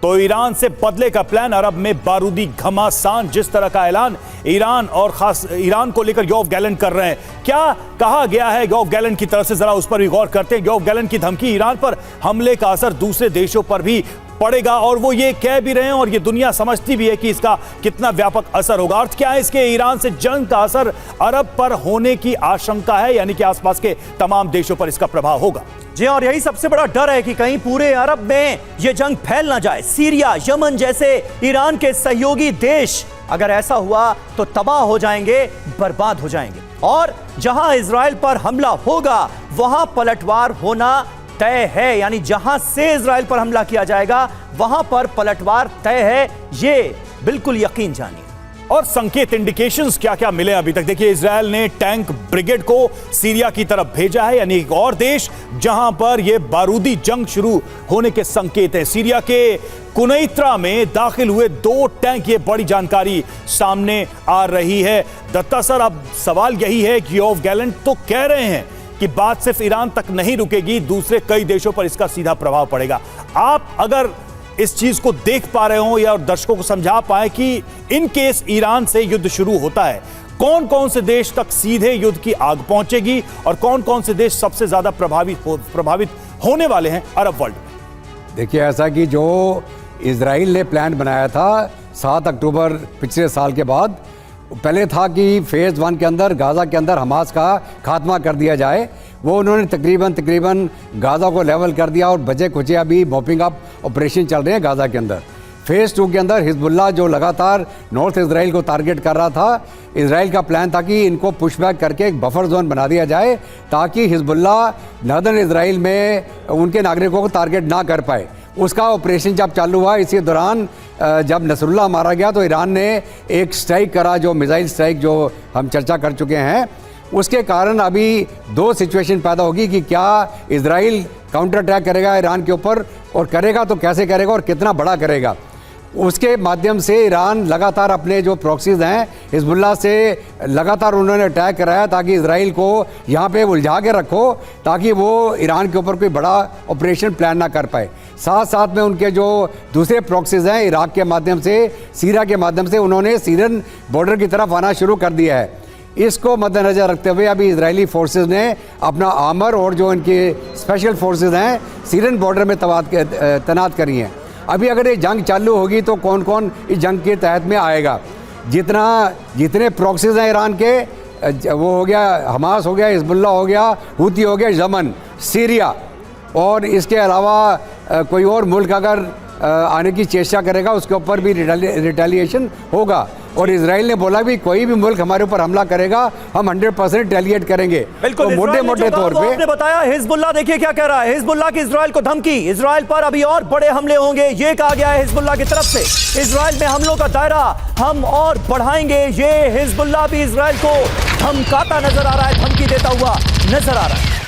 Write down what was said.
तो ईरान से बदले का प्लान, अरब में बारूदी घमासान। जिस तरह का ऐलान ईरान और खास ईरान को लेकर योव गैलेंट कर रहे हैं, क्या कहा गया है योव गैलेंट की तरफ से, जरा उस पर भी गौर करते हैं। योव गैलेंट की धमकी, ईरान पर हमले का असर दूसरे देशों पर भी पड़ेगा और वो ये कह भी रहे हैं और ये दुनिया समझती भी है कि इसका कितना व्यापक असर होगा। अर्थ क्या है इसके, ईरान से जंग का असर अरब पर होने की आशंका है, यानी कि आसपास के तमाम देशों पर इसका प्रभाव होगा। जी, और यही सबसे बड़ा डर है कि कहीं पूरे अरब में यह जंग फैल ना जाए। सीरिया, यमन जैसे ईरान के सहयोगी देश, अगर ऐसा हुआ तो तबाह हो जाएंगे, बर्बाद हो जाएंगे। और जहां इजराइल पर हमला होगा वहां पलटवार होना तय है, यानी जहां से इजराइल पर हमला किया जाएगा वहां पर पलटवार तय है, ये बिल्कुल यकीन जानिए। और संकेत, इंडिकेशंस क्या क्या मिले अभी तक? देखिए, इजराइल ने टैंक ब्रिगेड को सीरिया की तरफ भेजा है, यानी एक और देश जहां पर यह बारूदी जंग शुरू होने के संकेत हैं। सीरिया के कुनैत्रा में दाखिल हुए 2 टैंक, ये बड़ी जानकारी सामने आ रही है। दत्ता सर, अब सवाल यही है कि योव गैलेंट तो कह रहे हैं कि बात सिर्फ ईरान तक नहीं रुकेगी, दूसरे कई देशों पर इसका सीधा प्रभाव पड़ेगा। आप अगर इस चीज को देख पा रहे हो या दर्शकों को समझा पाए कि इन केस ईरान से युद्ध शुरू होता है, कौन कौन से देश तक सीधे युद्ध की आग पहुंचेगी और कौन कौन से देश सबसे ज्यादा प्रभावित होने वाले हैं अरब वर्ल्ड में? देखिए, ऐसा कि जो इजराइल ने प्लान बनाया था 7 अक्टूबर पिछले साल के बाद, पहले था कि फेज़ 1 के अंदर गाज़ा के अंदर हमास का खात्मा कर दिया जाए। वो उन्होंने तकरीबन गाज़ा को लेवल कर दिया और बचे खुचे अभी मॉपिंग अप ऑपरेशन चल रहे हैं गाज़ा के अंदर। फेज़ 2 के अंदर हिजबुल्लाह जो लगातार नॉर्थ इजराइल को टारगेट कर रहा था, इजराइल का प्लान था कि इनको पुशबैक करके एक बफर जोन बना दिया जाए ताकि हिजबुल्लाह नॉर्दर्न इजराइल में उनके नागरिकों को टारगेट ना कर पाए। उसका ऑपरेशन जब चालू हुआ, इसी दौरान जब नसरुल्लाह मारा गया तो ईरान ने एक स्ट्राइक करा, जो मिसाइल स्ट्राइक जो हम चर्चा कर चुके हैं। उसके कारण अभी 2 सिचुएशन पैदा होगी कि क्या इजराइल काउंटर अटैक करेगा ईरान के ऊपर, और करेगा तो कैसे करेगा और कितना बड़ा करेगा। उसके माध्यम से ईरान लगातार अपने जो प्रॉक्सीज हैं हिजबुल्लाह से लगातार उन्होंने अटैक कराया ताकि इजराइल को यहाँ पे उलझा के रखो ताकि वो ईरान के ऊपर कोई बड़ा ऑपरेशन प्लान ना कर पाए। साथ साथ में उनके जो दूसरे प्रॉक्सीज हैं इराक के माध्यम से, सीरिया के माध्यम से, उन्होंने सीरियन बॉर्डर की तरफ आना शुरू कर दिया है। इसको मद्देनज़र रखते हुए अभी इजरायली फोर्सेस ने अपना आर्मर और जो इनके स्पेशल फोर्सेस हैं सीरियन बॉर्डर में तैनात करी हैं। अभी अगर ये जंग चालू होगी तो कौन कौन इस जंग के तहत में आएगा? जितने प्रॉक्सीज हैं ईरान के, वो हो गया हमास, हो गया हिजबुल्लाह, हो गया हूती, हो गया यमन, सीरिया, और इसके अलावा कोई और मुल्क अगर आने की चेष्टा करेगा उसके ऊपर भी रिटेलिएशन होगा। और इजराइल ने बोला भी कोई भी मुल्क हमारे ऊपर हमला करेगा हम 100% रिटेलिएट करेंगे। बिल्कुल, तो मोटे तौर पे आपने बताया। हिजबुल्लाह देखिए क्या कह रहा है, हिजबुल्लाह की इजराइल को धमकी, इजराइल पर अभी और बड़े हमले होंगे, ये कहा गया है हिजबुल्लाह की तरफ से। इजराइल में हमलों का दायरा हम और बढ़ाएंगे, ये हिजबुल्लाह भी इजराइल को धमकाता नजर आ रहा है, धमकी देता हुआ नजर आ रहा है।